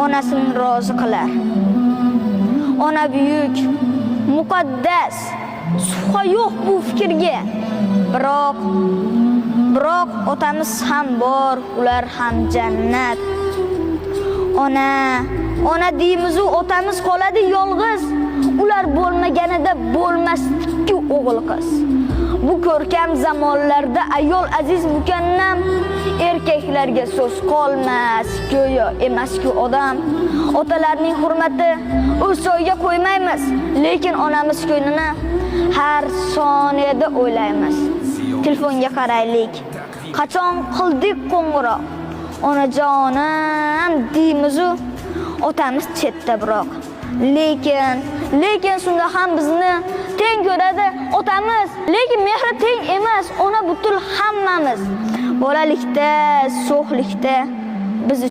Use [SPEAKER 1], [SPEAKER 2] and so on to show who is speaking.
[SPEAKER 1] onasini rozi qilar. Ona buyuk, muqaddas, shubha yo'q bu fikrga. Biroq otamiz ham bor, ular ham jannat. Ona deymiz-u, otamiz qoladi yolg'iz. Ular bo'lmaganida bo'lmasdi-ku o'g'il qiz. Bu ko'rkam zamonlarda ayol aziz mukannam, erkaklarga so'z qolmas, go'yo emas-ku odam. Otalarning hurmati o'z joyiga qo'ymaymiz, lekin onamiz ko'nglini har soniyada o'ylaymiz. Telefonga qaraylik. Qachon qildik qo'ng'iroq? Onajonim deymiz-u, otamiz chetda biroq. Lekin shunda ham bizni teng ko'radi otamiz. Lekin mehri teng emas, ona butul hammamiz. Bolalikda, sho'xlikda biz